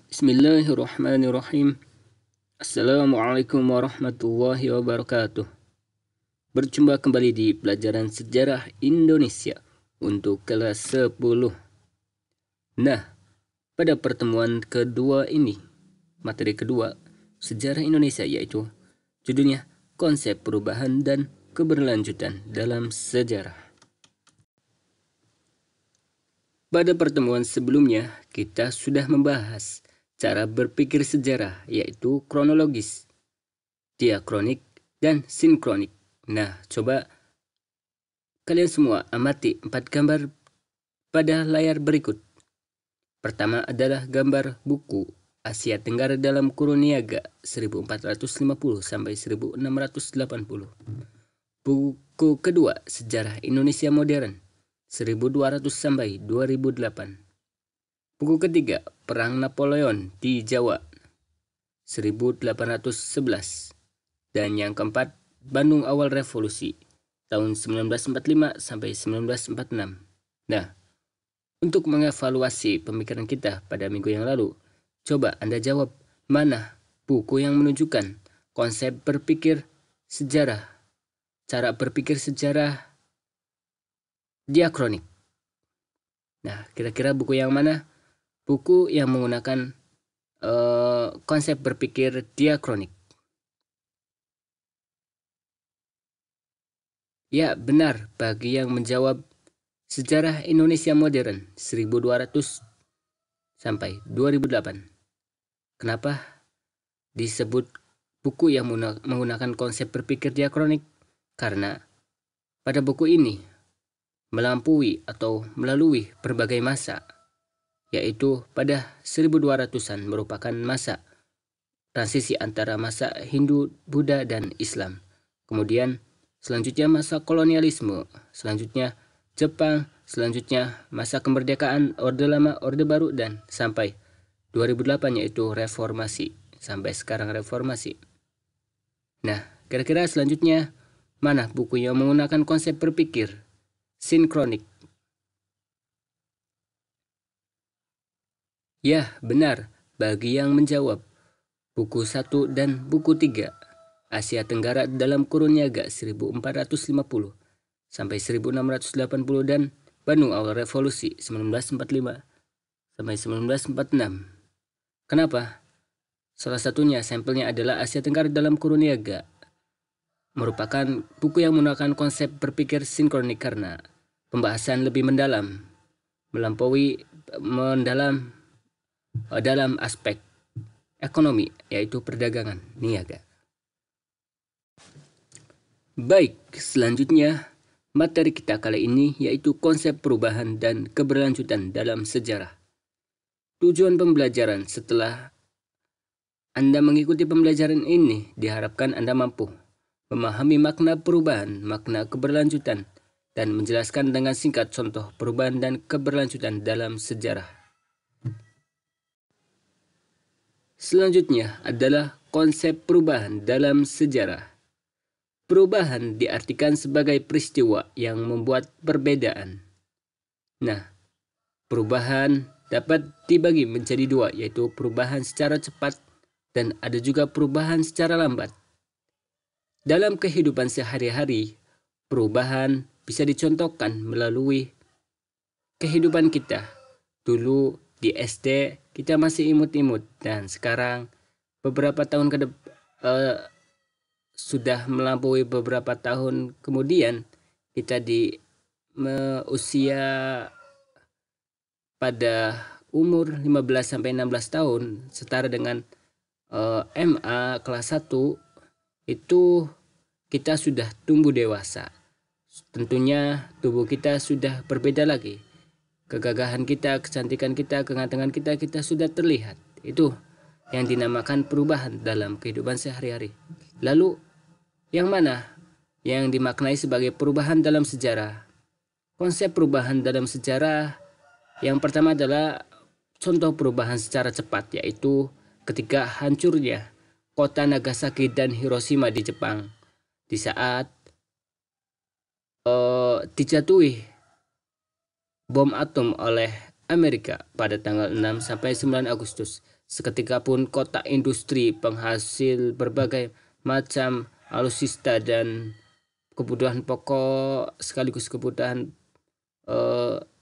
Bismillahirrahmanirrahim. Assalamualaikum warahmatullahi wabarakatuh. Berjumpa kembali di pelajaran sejarah Indonesia untuk kelas 10. Nah, pada pertemuan kedua ini, materi kedua, sejarah Indonesia, yaitu judulnya konsep perubahan dan keberlanjutan dalam sejarah. Pada pertemuan sebelumnya, kita sudah membahas cara berpikir sejarah, yaitu kronologis, diakronik, dan sinkronik. Nah, coba kalian semua amati 4 gambar pada layar berikut. Pertama adalah gambar buku Asia Tenggara dalam Kurun Niaga 1450 sampai 1680. Buku kedua Sejarah Indonesia Modern 1200 sampai 2008. Buku ketiga Perang Napoleon di Jawa 1811. Dan yang keempat Bandung Awal Revolusi tahun 1945 sampai 1946. Nah, untuk mengevaluasi pemikiran kita pada minggu yang lalu, coba Anda jawab mana buku yang menunjukkan konsep berpikir sejarah, cara berpikir sejarah diakronik. Nah, kira-kira buku yang mana? Buku yang menggunakan konsep berpikir diakronik. Ya, benar bagi yang menjawab Sejarah Indonesia Modern 1200 sampai 2008. Kenapa disebut buku yang menggunakan konsep berpikir diakronik? Karena pada buku ini melampaui atau melalui berbagai masa, yaitu pada 1200-an merupakan masa transisi antara masa Hindu, Buddha, dan Islam. Kemudian selanjutnya masa kolonialisme, selanjutnya Jepang, selanjutnya masa kemerdekaan, Orde Lama, Orde Baru, dan sampai 2008 yaitu reformasi. Sampai sekarang reformasi. Nah, kira-kira selanjutnya mana buku yang menggunakan konsep berpikir sinkronik? Ya, benar bagi yang menjawab buku 1 dan buku 3 Asia Tenggara dalam Kurun Niaga 1450 sampai 1680 dan Bandung Awal Revolusi 1945 sampai 1946. Kenapa? Salah satunya sampelnya adalah Asia Tenggara dalam Kurun Niaga. Merupakan buku yang menggunakan konsep berpikir sinkronik karena pembahasan lebih mendalam, dalam aspek ekonomi, yaitu perdagangan niaga. Baik, selanjutnya materi kita kali ini yaitu konsep perubahan dan keberlanjutan dalam sejarah. Tujuan pembelajaran setelah Anda mengikuti pembelajaran ini diharapkan Anda mampu memahami makna perubahan, makna keberlanjutan, dan menjelaskan dengan singkat contoh perubahan dan keberlanjutan dalam sejarah. Selanjutnya adalah konsep perubahan dalam sejarah. Perubahan diartikan sebagai peristiwa yang membuat perbedaan. Nah, perubahan dapat dibagi menjadi dua, yaitu perubahan secara cepat dan ada juga perubahan secara lambat. Dalam kehidupan sehari-hari, perubahan bisa dicontohkan melalui kehidupan kita. Dulu di SD kita masih imut-imut dan sekarang beberapa tahun sudah melampaui beberapa tahun kemudian kita di usia pada umur 15 sampai 16 tahun setara dengan MA kelas 1 itu kita sudah tumbuh dewasa. Tentunya tubuh kita sudah berbeda lagi. Kegagahan kita, kecantikan kita, kegantengan kita sudah terlihat. Itu yang dinamakan perubahan dalam kehidupan sehari-hari. Lalu yang mana yang dimaknai sebagai perubahan dalam sejarah? Konsep perubahan dalam sejarah yang pertama adalah contoh perubahan secara cepat, yaitu ketika hancurnya kota Nagasaki dan Hiroshima di Jepang di saat dijatuhi bom atom oleh Amerika pada tanggal 6 sampai 9 Agustus. Seketika pun kota industri penghasil berbagai macam alutsista dan kebutuhan pokok sekaligus kebutuhan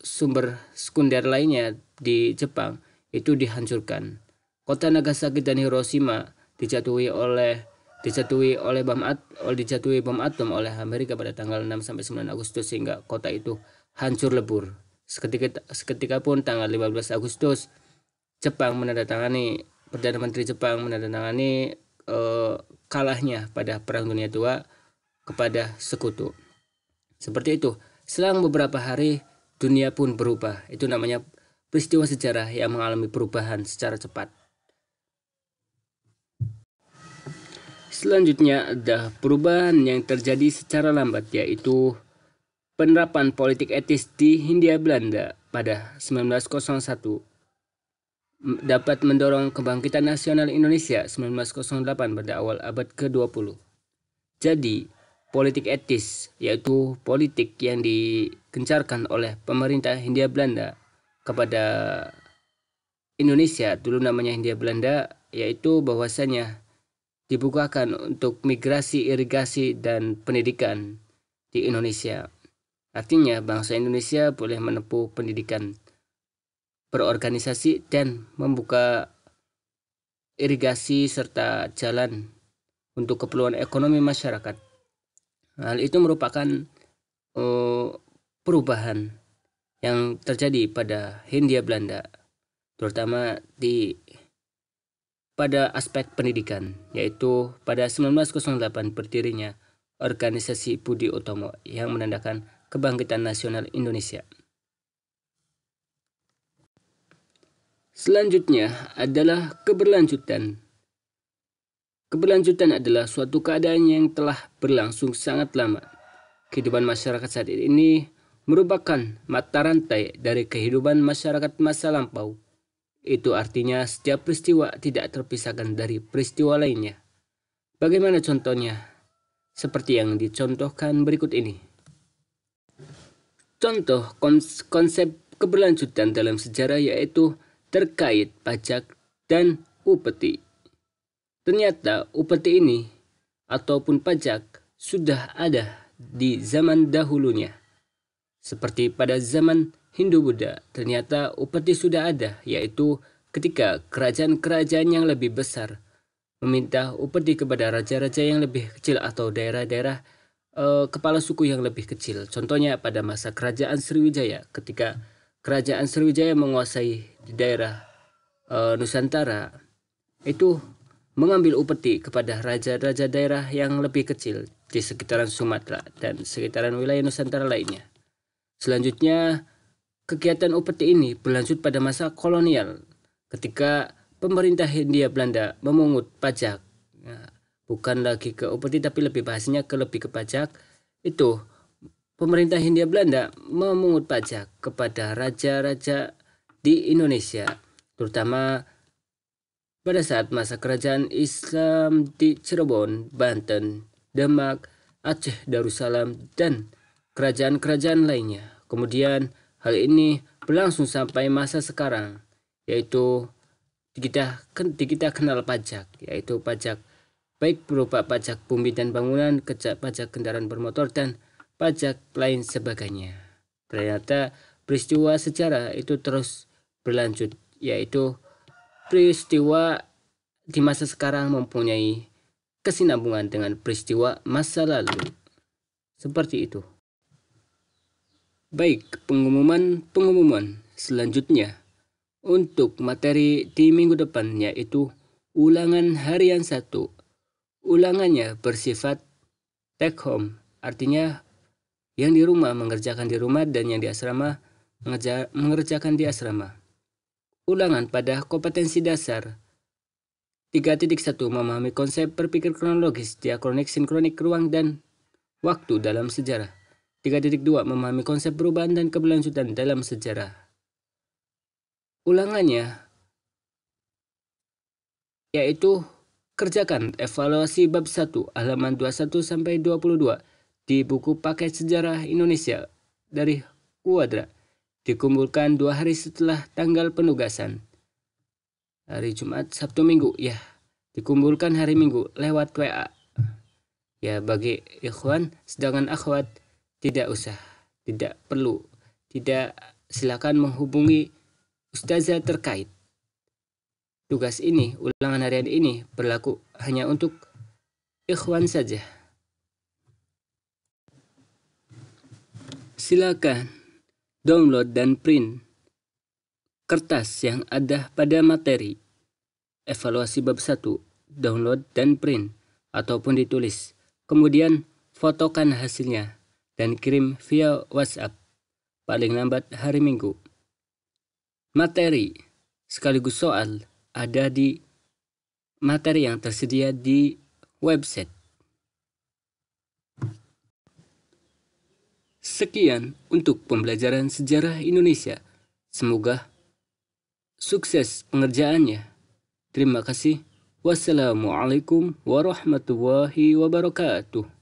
sumber sekunder lainnya di Jepang itu dihancurkan. Kota Nagasaki dan Hiroshima dijatuhi bom atom oleh Amerika pada tanggal 6 sampai 9 Agustus sehingga kota itu hancur lebur. Seketika pun tanggal 15 Agustus Perdana Menteri Jepang menandatangani kalahnya pada Perang Dunia II kepada sekutu. Seperti itu. Selang beberapa hari dunia pun berubah. Itu namanya peristiwa sejarah yang mengalami perubahan secara cepat. Selanjutnya ada perubahan yang terjadi secara lambat, yaitu penerapan politik etis di Hindia Belanda pada 1901 dapat mendorong kebangkitan nasional Indonesia 1908 pada awal abad ke-20. Jadi, politik etis yaitu politik yang digencarkan oleh pemerintah Hindia Belanda kepada Indonesia, dulu namanya Hindia Belanda, yaitu bahwasanya dibukakan untuk migrasi, irigasi, dan pendidikan di Indonesia. Artinya bangsa Indonesia boleh menempuh pendidikan berorganisasi dan membuka irigasi serta jalan untuk keperluan ekonomi masyarakat. Hal itu merupakan perubahan yang terjadi pada Hindia Belanda, terutama pada aspek pendidikan, yaitu pada 1908 berdirinya organisasi Budi Utomo yang menandakan kebangkitan nasional Indonesia. Selanjutnya adalah keberlanjutan. Keberlanjutan adalah suatu keadaan yang telah berlangsung sangat lama. Kehidupan masyarakat saat ini merupakan mata rantai dari kehidupan masyarakat masa lampau. Itu artinya setiap peristiwa tidak terpisahkan dari peristiwa lainnya. Bagaimana contohnya? Seperti yang dicontohkan berikut ini. Contoh konsep keberlanjutan dalam sejarah yaitu terkait pajak dan upeti. Ternyata upeti ini ataupun pajak sudah ada di zaman dahulunya. Seperti pada zaman Hindu-Buddha, ternyata upeti sudah ada, yaitu ketika kerajaan-kerajaan yang lebih besar meminta upeti kepada raja-raja yang lebih kecil atau daerah-daerah kepala suku yang lebih kecil. Contohnya pada masa kerajaan Sriwijaya, ketika kerajaan Sriwijaya menguasai di daerah Nusantara, itu mengambil upeti kepada raja-raja daerah yang lebih kecil di sekitaran Sumatera dan sekitaran wilayah Nusantara lainnya. Selanjutnya, kegiatan upeti ini berlanjut pada masa kolonial ketika pemerintah Hindia Belanda memungut pajak. Nah, bukan lagi ke upeti tapi lebih ke pajak. Itu pemerintah Hindia Belanda memungut pajak kepada raja-raja di Indonesia, terutama pada saat masa kerajaan Islam di Cirebon, Banten, Demak, Aceh, Darussalam, dan kerajaan-kerajaan lainnya. Kemudian hal ini berlangsung sampai masa sekarang, yaitu kita kenal pajak, yaitu pajak baik berupa pajak bumi dan bangunan, pajak kendaraan bermotor, dan pajak lain sebagainya. Ternyata peristiwa sejarah itu terus berlanjut, yaitu peristiwa di masa sekarang mempunyai kesinambungan dengan peristiwa masa lalu. Seperti itu. Baik, pengumuman selanjutnya untuk materi di minggu depan, yaitu ulangan harian 1. Ulangannya bersifat take home, artinya yang di rumah mengerjakan di rumah dan yang di asrama mengerjakan di asrama. Ulangan pada kompetensi dasar 3.1 memahami konsep berpikir kronologis, diakronik, sinkronik, ruang, dan waktu dalam sejarah. 3.2 memahami konsep perubahan dan keberlanjutan dalam sejarah. Ulangannya yaitu kerjakan evaluasi bab 1 halaman 21 sampai 22 di buku paket sejarah Indonesia dari Quadra. dikumpulkan 2 hari setelah tanggal penugasan. Hari Jumat, Sabtu, Minggu, ya, dikumpulkan hari Minggu lewat WA. Ya, bagi ikhwan, sedangkan akhwat tidak usah, tidak perlu, tidak, silakan menghubungi ustazah terkait. Tugas ini, ulangan harian ini berlaku hanya untuk ikhwan saja. Silakan download dan print kertas yang ada pada materi evaluasi bab 1, download dan print, ataupun ditulis. Kemudian fotokan hasilnya dan kirim via WhatsApp paling lambat hari Minggu. Materi sekaligus soal ada di materi yang tersedia di website. Sekian untuk pembelajaran sejarah Indonesia. Semoga sukses pengerjaannya. Terima kasih. Wassalamualaikum warahmatullahi wabarakatuh.